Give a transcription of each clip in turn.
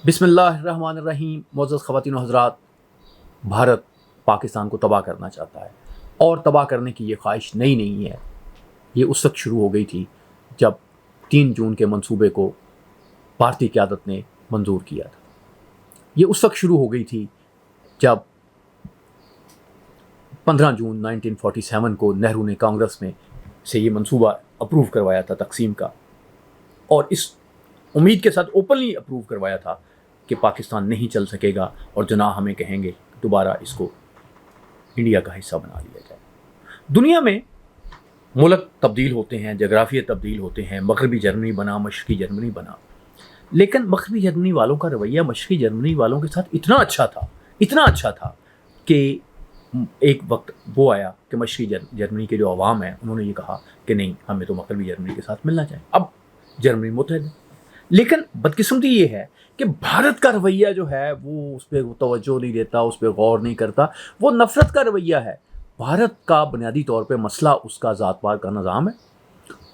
بسم اللہ الرحمن الرحیم. معزز خواتین و حضرات، بھارت پاکستان کو تباہ کرنا چاہتا ہے اور تباہ کرنے کی یہ خواہش نئی نہیں ہے. یہ اس وقت شروع ہو گئی تھی جب 3 جون کے منصوبے کو بھارتی قیادت نے منظور کیا تھا. یہ اس وقت شروع ہو گئی تھی جب 15 جون 1947 کو نہرو نے کانگریس میں سے یہ منصوبہ اپروو کروایا تھا تقسیم کا، اور اس امید کے ساتھ اوپنلی اپروو کروایا تھا کہ پاکستان نہیں چل سکے گا اور جناح ہمیں کہیں گے دوبارہ اس کو انڈیا کا حصہ بنا لیا جائے. دنیا میں ملک تبدیل ہوتے ہیں، جغرافیہ تبدیل ہوتے ہیں. مغربی جرمنی بنا، مشرقی جرمنی بنا، لیکن مغربی جرمنی والوں کا رویہ مشرقی جرمنی والوں کے ساتھ اتنا اچھا تھا کہ ایک وقت وہ آیا کہ مشرقی جرمنی کے جو عوام ہیں انہوں نے یہ کہا کہ نہیں، ہمیں تو مغربی جرمنی کے ساتھ ملنا چاہیے. اب جرمنی متحد ہے، لیکن بدقسمتی یہ ہے کہ بھارت کا رویہ جو ہے وہ اس پہ توجہ نہیں دیتا، اس پہ غور نہیں کرتا. وہ نفرت کا رویہ ہے. بھارت کا بنیادی طور پہ مسئلہ اس کا ذات پات کا نظام ہے.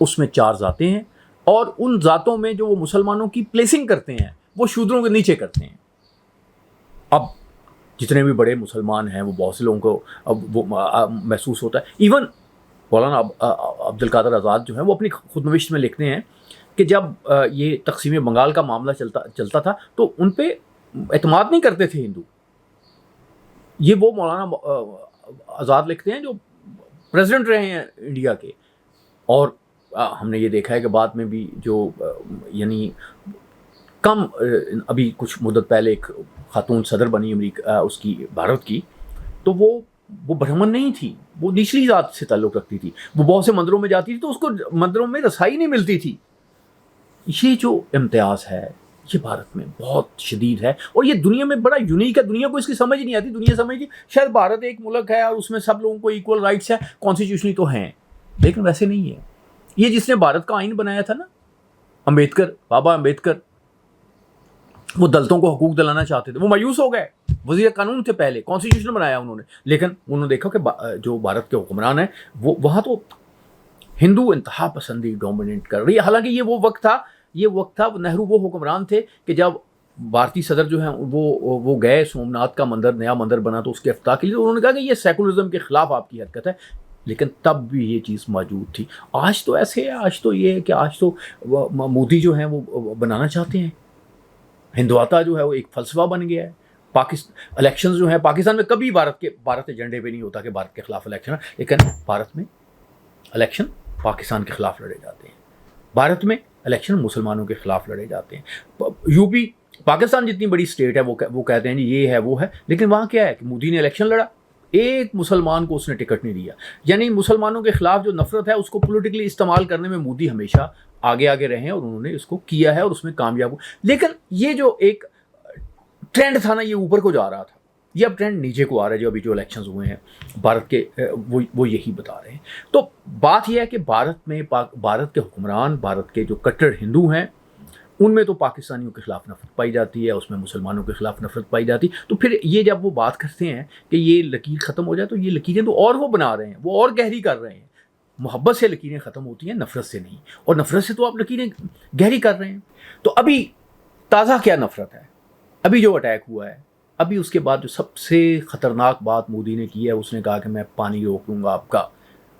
اس میں 4 ذاتیں ہیں، اور ان ذاتوں میں جو وہ مسلمانوں کی پلیسنگ کرتے ہیں وہ شودروں کے نیچے کرتے ہیں. اب جتنے بھی بڑے مسلمان ہیں وہ بہت سے لوگوں کو اب وہ محسوس ہوتا ہے. ایون مولانا عبد القادر آزاد جو ہیں وہ اپنی خود نوشت میں لکھتے ہیں کہ جب یہ تقسیم بنگال کا معاملہ چلتا تھا تو ان پہ اعتماد نہیں کرتے تھے ہندو. یہ وہ مولانا آزاد لکھتے ہیں جو پریزیڈنٹ رہے ہیں انڈیا کے. اور ہم نے یہ دیکھا ہے کہ بعد میں بھی جو یعنی کم ابھی کچھ مدت پہلے ایک خاتون صدر بنی امریکہ اس کی بھارت کی، تو وہ برہمن نہیں تھی، وہ نچلی ذات سے تعلق رکھتی تھی. وہ بہت سے مندروں میں جاتی تھی تو اس کو مندروں میں رسائی نہیں ملتی تھی. یہ جو امتیاز ہے یہ بھارت میں بہت شدید ہے، اور یہ دنیا میں بڑا یونیک ہے. دنیا کو اس کی سمجھ نہیں آتی. دنیا سمجھتی شاید بھارت ایک ملک ہے اور اس میں سب لوگوں کو ایکول رائٹس ہیں، کانسٹیٹیوشنلی تو ہیں، لیکن ویسے نہیں ہے. یہ جس نے بھارت کا آئین بنایا تھا نا، امبیڈکر، بابا امبیڈکر، وہ دلتوں کو حقوق دلانا چاہتے تھے. وہ مایوس ہو گئے. وزیر قانون تھے پہلے، کانسٹیٹیوشن بنایا انہوں نے، لیکن انہوں نے دیکھا کہ جو بھارت کے حکمران ہیں وہ وہاں تو ہندو انتہا پسندی ڈومیننٹ کر رہی ہے. حالانکہ یہ وہ وقت تھا نہرو وہ حکمران تھے کہ جب بھارتی صدر جو ہیں وہ گئے سومناتھ کا مندر، نیا مندر بنا تو اس کے افتتاح کے لیے انہوں نے کہا کہ یہ سیکولرزم کے خلاف آپ کی حرکت ہے. لیکن تب بھی یہ چیز موجود تھی. آج تو ایسے ہے، آج تو یہ ہے کہ آج تو مودی جو ہیں وہ بنانا چاہتے ہیں. ہندوتا جو ہے وہ ایک فلسفہ بن گیا ہے. الیکشنز جو ہیں پاکستان میں کبھی بھارت ایجنڈے پہ نہیں ہوتا کہ بھارت کے خلاف الیکشن ہے، لیکن بھارت میں الیکشن پاکستان کے خلاف لڑے جاتے ہیں. بھارت میں الیکشن مسلمانوں کے خلاف لڑے جاتے ہیں. یو پی، پاکستان جتنی بڑی اسٹیٹ ہے وہ کہتے ہیں جی یہ ہے وہ ہے، لیکن وہاں کیا ہے کہ مودی نے الیکشن لڑا، ایک مسلمان کو اس نے ٹکٹ نہیں دیا. یعنی مسلمانوں کے خلاف جو نفرت ہے اس کو پولیٹیکلی استعمال کرنے میں مودی ہمیشہ آگے رہے ہیں، اور انہوں نے اس کو کیا ہے اور اس میں کامیاب ہو. لیکن یہ جو ایک ٹرینڈ تھا نا، یہ اوپر کو جا رہا تھا. یہ اب ٹرینڈ نیچے کو آ رہا ہے. جو ابھی جو الیکشنز ہوئے ہیں بھارت کے وہ یہی بتا رہے ہیں. تو بات یہ ہے کہ بھارت کے حکمران، بھارت کے جو کٹر ہندو ہیں، ان میں تو پاکستانیوں کے خلاف نفرت پائی جاتی ہے، اس میں مسلمانوں کے خلاف نفرت پائی جاتی. تو پھر یہ جب وہ بات کرتے ہیں کہ یہ لکیر ختم ہو جائے، تو یہ لکیریں تو اور وہ بنا رہے ہیں، وہ اور گہری کر رہے ہیں. محبت سے لکیریں ختم ہوتی ہیں، نفرت سے نہیں. اور نفرت سے تو آپ لکیریں گہری کر رہے ہیں. تو ابھی تازہ کیا نفرت ہے؟ ابھی جو اٹیک ہوا ہے، ابھی اس کے بعد جو سب سے خطرناک بات مودی نے کی ہے، اس نے کہا کہ میں پانی روک لوں گا آپ کا.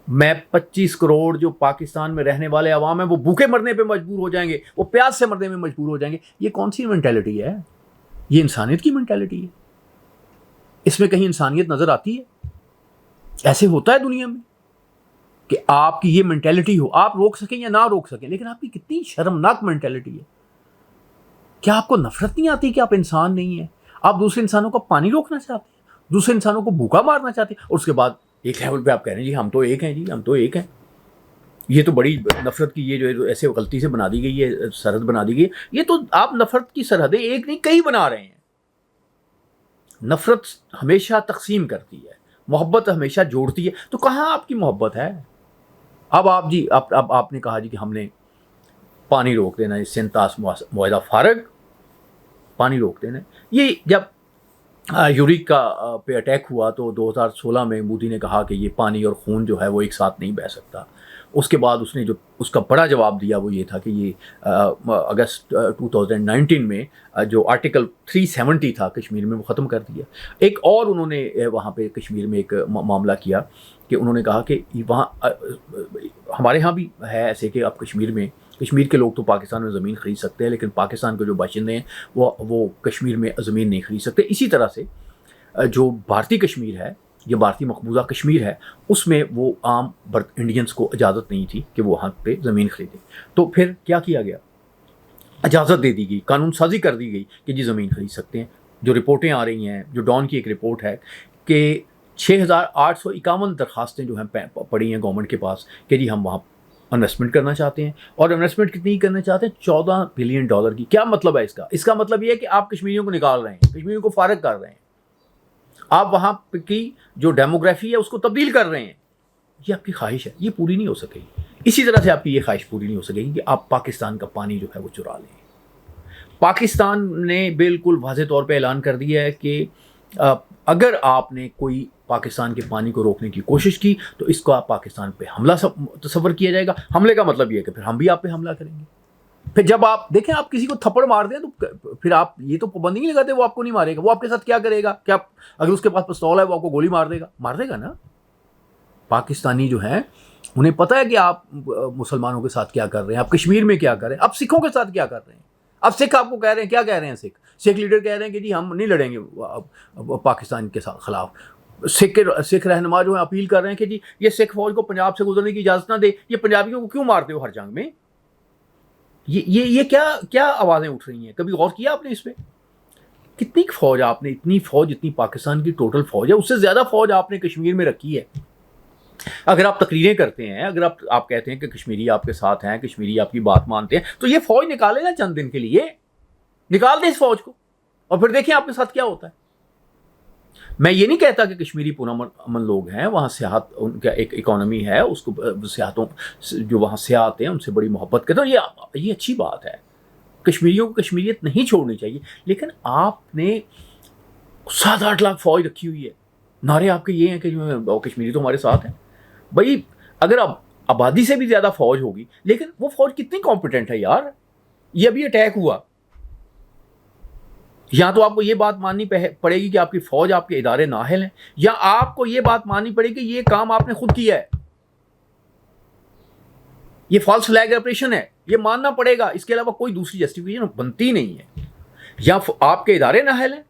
میں 25 کروڑ جو پاکستان میں رہنے والے عوام ہیں وہ بھوکے مرنے پہ مجبور ہو جائیں گے، وہ پیاس سے مرنے میں مجبور ہو جائیں گے. یہ کون سی مینٹیلٹی ہے؟ یہ انسانیت کی مینٹیلٹی ہے؟ اس میں کہیں انسانیت نظر آتی ہے؟ ایسے ہوتا ہے دنیا میں کہ آپ کی یہ مینٹیلٹی ہو، آپ روک سکیں یا نہ روک سکیں، لیکن آپ کی کتنی شرمناک مینٹیلٹی ہے. کیا آپ کو نفرت نہیں آتی کہ آپ انسان نہیں ہیں؟ آپ دوسرے انسانوں کو پانی روکنا چاہتے ہیں، دوسرے انسانوں کو بھوکا مارنا چاہتے ہیں، اور اس کے بعد ایک لیول پہ آپ کہہ رہے ہیں جی ہم تو ایک ہیں، جی ہم تو ایک ہیں. یہ تو بڑی نفرت کی یہ جو ایسے غلطی سے بنا دی گئی ہے، سرحد بنا دی گئی. یہ تو آپ نفرت کی سرحدیں ایک نہیں کئی بنا رہے ہیں. نفرت ہمیشہ تقسیم کرتی ہے، محبت ہمیشہ جوڑتی ہے. تو کہاں آپ کی محبت ہے؟ اب آپ نے کہا جی کہ ہم نے پانی روک دینا ہے، سینتاس معاہدہ فارغ، پانی روک دینا ہے. یہ جب یوریکا پہ اٹیک ہوا تو 2016 میں مودی نے کہا کہ یہ پانی اور خون جو ہے وہ ایک ساتھ نہیں بہہ سکتا. اس کے بعد اس نے جو اس کا بڑا جواب دیا وہ یہ تھا کہ یہ اگست 2019 میں جو آرٹیکل 370 تھا کشمیر میں وہ ختم کر دیا. ایک اور انہوں نے وہاں پہ کشمیر میں ایک معاملہ کیا کہ انہوں نے کہا کہ وہاں ہمارے ہاں بھی ہے ایسے کہ آپ کشمیر کے لوگ تو پاکستان میں زمین خرید سکتے ہیں، لیکن پاکستان کے جو باشندے ہیں وہ کشمیر میں زمین نہیں خرید سکتے. اسی طرح سے جو بھارتی کشمیر ہے، یہ بھارتی مقبوضہ کشمیر ہے، اس میں وہ عام انڈینس کو اجازت نہیں تھی کہ وہ وہاں پہ زمین خریدیں. تو پھر کیا کیا گیا؟ اجازت دے دی گئی، قانون سازی کر دی گئی کہ جی زمین خرید سکتے ہیں. جو رپورٹیں آ رہی ہیں، جو ڈان کی ایک رپورٹ ہے کہ 6851 درخواستیں جو ہیں پڑی ہیں گورنمنٹ کے پاس کہ جی ہم وہاں انویسٹمنٹ کرنا چاہتے ہیں. اور انویسٹمنٹ کتنی کرنا چاہتے ہیں؟ $14 بلین کی. کیا مطلب ہے اس کا؟ اس کا مطلب یہ ہے کہ آپ کشمیریوں کو نکال رہے ہیں، کشمیریوں کو فارغ کر رہے ہیں، آپ وہاں کی جو ڈیموگرافی ہے اس کو تبدیل کر رہے ہیں. یہ آپ کی خواہش ہے، یہ پوری نہیں ہو سکے گی. اسی طرح سے آپ کی یہ خواہش پوری نہیں ہو سکے گی کہ آپ پاکستان کا پانی جو ہے وہ چرا لیں. پاکستان نے بالکل واضح طور پہ اعلان کر دیا ہے کہ اگر آپ نے کوئی پاکستان کے پانی کو روکنے کی کوشش کی تو اس کو آپ پاکستان پہ حملہ تصور کیا جائے گا. حملے کا مطلب یہ ہے کہ پھر ہم بھی آپ پہ حملہ کریں گے. پھر جب آپ دیکھیں آپ کسی کو تھپڑ مار دیں تو پھر آپ یہ تو پابندی نہیں لگاتے وہ آپ کو نہیں مارے گا. وہ آپ کے ساتھ کیا کرے گا؟ کیا اگر اس کے پاس پستول ہے وہ آپ کو گولی مار دے گا نا. پاکستانی جو ہیں انہیں پتہ ہے کہ آپ مسلمانوں کے ساتھ کیا کر رہے ہیں، آپ کشمیر میں کیا کر رہے ہیں، آپ سکھوں کے ساتھ کیا کر رہے ہیں. اب سکھ آپ کو کہہ رہے ہیں، کیا کہہ رہے ہیں سکھ لیڈر کہہ رہے ہیں کہ جی ہم نہیں لڑیں گے پاکستان کے خلاف. سکھ رہنما جو ہیں اپیل کر رہے ہیں کہ جی یہ سکھ فوج کو پنجاب سے گزرنے کی اجازت نہ دے، یہ پنجابیوں کو کیوں مارتے ہو ہر جنگ میں؟ یہ کیا آوازیں اٹھ رہی ہیں؟ کبھی غور کیا آپ نے اس پہ؟ کتنی فوج آپ نے، اتنی فوج جتنی پاکستان کی ٹوٹل فوج ہے اس سے زیادہ فوج آپ نے کشمیر میں رکھی ہے. اگر آپ تقریریں کرتے ہیں، اگر آپ کہتے ہیں کہ کشمیری آپ کے ساتھ ہیں، کشمیری آپ کی بات مانتے ہیں، تو یہ فوج نکالے نا چند دن کے لیے، نکال دیں اس فوج کو اور پھر دیکھیں آپ کے ساتھ کیا ہوتا ہے. میں یہ نہیں کہتا کہ کشمیری پرامن لوگ ہیں، وہاں سیاحت ان کا ایک اکانومی ہے، اس کو سیاحتوں جو وہاں سیاح آتے ہیں ان سے بڑی محبت کرتے ہیں، یہ اچھی بات ہے. کشمیریوں کو کشمیریت نہیں چھوڑنی چاہیے، لیکن آپ نے 7-8 لاکھ فوج رکھی ہوئی ہے. نعرے آپ کے یہ ہیں کہ کشمیری تو ہمارے ساتھ ہیں. بھائی اگر اب آبادی سے بھی زیادہ فوج ہوگی، لیکن وہ فوج کتنی کمپیٹنٹ ہے یار. یہ ابھی اٹیک ہوا، یا تو آپ کو یہ بات ماننی پڑے گی کہ آپ کی فوج، آپ کے ادارے نااہل ہیں، یا آپ کو یہ بات ماننی پڑے گی کہ یہ کام آپ نے خود کیا ہے، یہ فالس فلیگ آپریشن ہے، یہ ماننا پڑے گا. اس کے علاوہ کوئی دوسری جسٹیفیکیشن بنتی نہیں ہے. یا آپ کے ادارے نااہل ہیں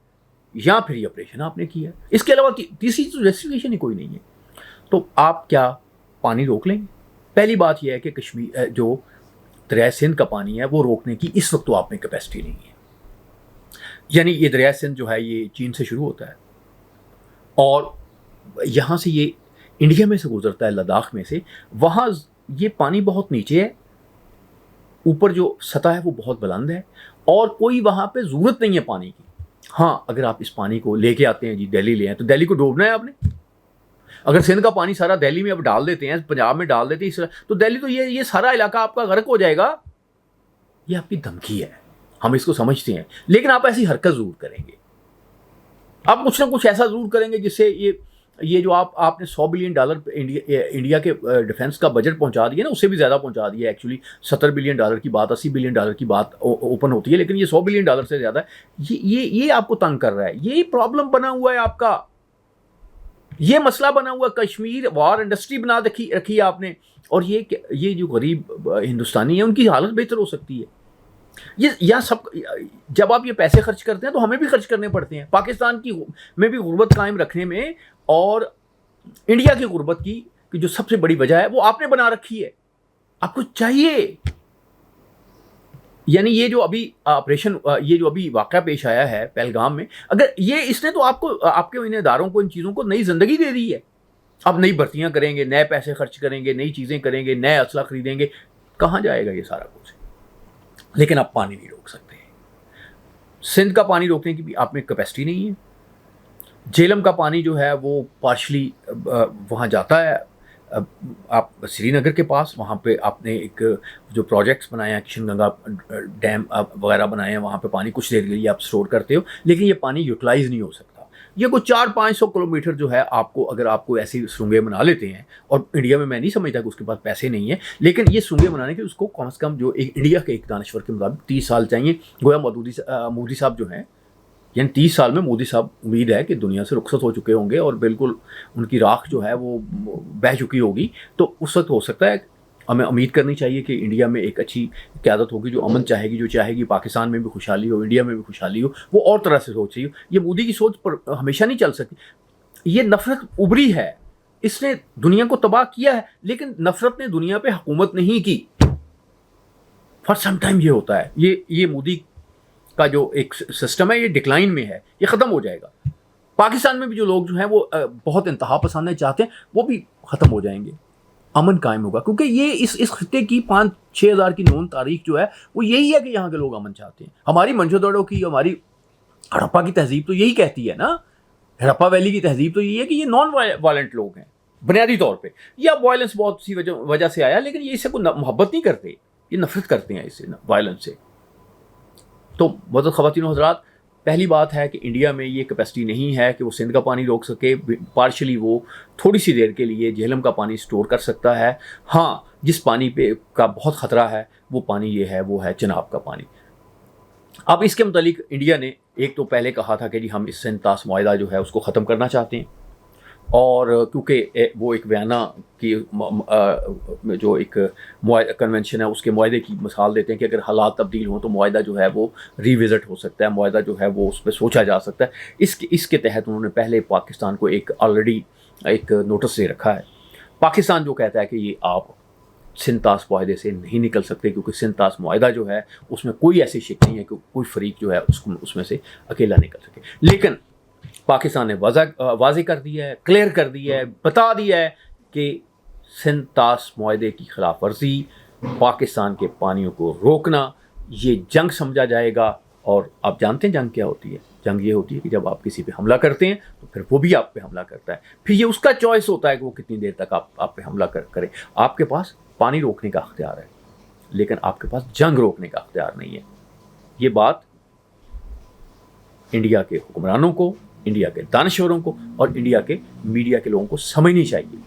یا پھر یہ آپریشن آپ نے کیا ہے. اس کے علاوہ تیسری جسٹیفیکیشن ہی کوئی نہیں ہے. تو آپ کیا پانی روک لیں گے؟ پہلی بات یہ ہے کہ کشمیر جو دریائے سندھ کا پانی ہے وہ روکنے کی اس وقت تو آپ میں کیپیسٹی نہیں ہے. یعنی یہ دریائے سندھ جو ہے یہ چین سے شروع ہوتا ہے اور یہاں سے یہ انڈیا میں سے گزرتا ہے، لداخ میں سے. وہاں یہ پانی بہت نیچے ہے، اوپر جو سطح ہے وہ بہت بلند ہے اور کوئی وہاں پہ ضرورت نہیں ہے پانی کی. ہاں اگر آپ اس پانی کو لے کے آتے ہیں، جی دہلی لے آئیں، تو دہلی کو ڈوبنا ہے آپ نے. اگر سندھ کا پانی سارا دہلی میں اب ڈال دیتے ہیں، پنجاب میں ڈال دیتے ہیں اس طرح، تو دہلی تو یہ سارا علاقہ آپ کا غرق ہو جائے گا. یہ آپ کی دھمکی ہے، ہم اس کو سمجھتے ہیں، لیکن آپ ایسی حرکت ضرور کریں گے. آپ کچھ نہ کچھ ایسا ضرور کریں گے جس سے یہ جو آپ نے $100 بلین انڈیا کے ڈیفنس کا بجٹ پہنچا دیا نا، اس سے بھی زیادہ پہنچا دیا ہے. ایکچولی $70 بلین کی بات، $80 بلین کی بات اوپن ہوتی ہے، لیکن یہ $100 بلین سے زیادہ ہے. یہ آپ کو تنگ کر رہا ہے. یہ پرابلم بنا ہوا ہے آپ کا، یہ مسئلہ بنا ہوا. کشمیر وار انڈسٹری بنا رکھی ہے آپ نے، اور یہ جو غریب ہندوستانی ہیں ان کی حالت بہتر ہو سکتی ہے. جب آپ یہ پیسے خرچ کرتے ہیں تو ہمیں بھی خرچ کرنے پڑتے ہیں. پاکستان کی میں بھی غربت قائم رکھنے میں، اور انڈیا کی غربت کی جو سب سے بڑی وجہ ہے وہ آپ نے بنا رکھی ہے. آپ کو چاہیے، یعنی یہ جو ابھی آپریشن، یہ جو ابھی واقعہ پیش آیا ہے پہلگام میں، اگر اس نے تو آپ کے ان اداروں کو، ان چیزوں کو نئی زندگی دے دی ہے. اب نئی بھرتیاں کریں گے، نئے پیسے خرچ کریں گے، نئی چیزیں کریں گے، نئے اسلحہ خریدیں گے. کہاں جائے گا یہ سارا کچھ؟ لیکن آپ پانی نہیں روک سکتے. سندھ کا پانی روکنے کی بھی آپ میں کیپیسٹی نہیں ہے. جہلم کا پانی جو ہے وہ پارشلی وہاں جاتا ہے. آپ سری نگر کے پاس وہاں پہ آپ نے ایک جو پروجیکٹس بنائے ہیں، کشن گنگا ڈیم وغیرہ بنائے ہیں، وہاں پہ پانی کچھ دیر کے لیے آپ اسٹور کرتے ہو، لیکن یہ پانی یوٹیلائز نہیں ہو سکتا. یہ کوئی 400-500 کلومیٹر جو ہے آپ کو، اگر آپ کو ایسی سرنگیں بنا لیتے ہیں، اور انڈیا میں نہیں سمجھتا کہ اس کے پاس پیسے نہیں ہیں، لیکن یہ سرنگیں بنانے کے اس کو کم از کم جو ایک انڈیا کے ایک دانشور کے مطابق 30 سال چاہیے. گویا مودی صاحب جو ہیں، یعنی 30 سال میں مودی صاحب امید ہے کہ دنیا سے رخصت ہو چکے ہوں گے اور بالکل ان کی راکھ جو ہے وہ بہہ چکی ہوگی. تو اس وقت ہو سکتا ہے، ہمیں امید کرنی چاہیے کہ انڈیا میں ایک اچھی قیادت ہوگی جو امن چاہے گی، جو چاہے گی پاکستان میں بھی خوشحالی ہو، انڈیا میں بھی خوشحالی ہو. وہ اور طرح سے سوچ رہی ہو. یہ مودی کی سوچ پر ہمیشہ نہیں چل سکتی. یہ نفرت ابری ہے، اس نے دنیا کو تباہ کیا ہے، لیکن نفرت نے دنیا پہ حکومت نہیں کی. فار سم ٹائم یہ ہوتا ہے. یہ مودی کا جو ایک سسٹم ہے یہ ڈکلائن میں ہے، یہ ختم ہو جائے گا. پاکستان میں بھی جو لوگ جو ہیں وہ بہت انتہا پسند چاہتے ہیں، وہ بھی ختم ہو جائیں گے. امن قائم ہوگا، کیونکہ یہ اس خطے کی 5-6 ہزار کی نون تاریخ جو ہے وہ یہی ہے کہ یہاں کے لوگ امن چاہتے ہیں. ہماری منجو کی، ہماری ہڑپا کی تہذیب تو یہی کہتی ہے نا. ہڑپا ویلی کی تہذیب تو یہی ہے کہ یہ نان وائلنٹ لوگ ہیں بنیادی طور پہ. یا وائلنس بہت سی وجہ سے آیا، لیکن یہ اس سے کوئی محبت نہیں کرتے، یہ نفرت کرتے ہیں اس سے، وائلنس سے. تو معزز خواتین و حضرات، پہلی بات ہے کہ انڈیا میں یہ کیپیسٹی نہیں ہے کہ وہ سندھ کا پانی روک سکے. پارشلی وہ تھوڑی سی دیر کے لیے جہلم کا پانی سٹور کر سکتا ہے. ہاں، جس پانی پہ کا بہت خطرہ ہے وہ پانی یہ ہے، وہ ہے چناب کا پانی. اب اس کے متعلق انڈیا نے ایک تو پہلے کہا تھا کہ جی ہم اس سندھ طاس معاہدہ جو ہے اس کو ختم کرنا چاہتے ہیں، اور کیونکہ وہ ایک ویانا کی جو ایک کنونشن ہے اس کے معاہدے کی مثال دیتے ہیں کہ اگر حالات تبدیل ہوں تو معاہدہ جو ہے وہ ریوزٹ ہو سکتا ہے، معاہدہ جو ہے وہ اس پہ سوچا جا سکتا ہے. اس کے تحت انہوں نے پہلے پاکستان کو آلریڈی ایک نوٹس دے رکھا ہے. پاکستان جو کہتا ہے کہ یہ آپ سندھ طاس معاہدے سے نہیں نکل سکتے، کیونکہ سندھ طاس معاہدہ جو ہے اس میں کوئی ایسی شک نہیں ہے کہ کوئی فریق جو ہے اس میں سے اکیلا نکل سکے. لیکن پاکستان نے واضح کر دیا ہے، کلیئر کر دیا ہے، بتا دیا ہے کہ سندھ طاس معاہدے کی خلاف ورزی، پاکستان کے پانیوں کو روکنا، یہ جنگ سمجھا جائے گا. اور آپ جانتے ہیں جنگ کیا ہوتی ہے؟ جنگ یہ ہوتی ہے کہ جب آپ کسی پہ حملہ کرتے ہیں تو پھر وہ بھی آپ پہ حملہ کرتا ہے. پھر یہ اس کا چوائس ہوتا ہے کہ وہ کتنی دیر تک آپ پہ حملہ کرے. آپ کے پاس پانی روکنے کا اختیار ہے، لیکن آپ کے پاس جنگ روکنے کا اختیار نہیں ہے. یہ بات انڈیا کے حکمرانوں کو، انڈیا کے دانشوروں کو اور انڈیا کے میڈیا کے لوگوں کو سمجھنی چاہیے.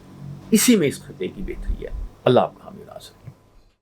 اسی میں اس خطے کی بہتری ہے. اللہ آپ کا حامی و ناصر.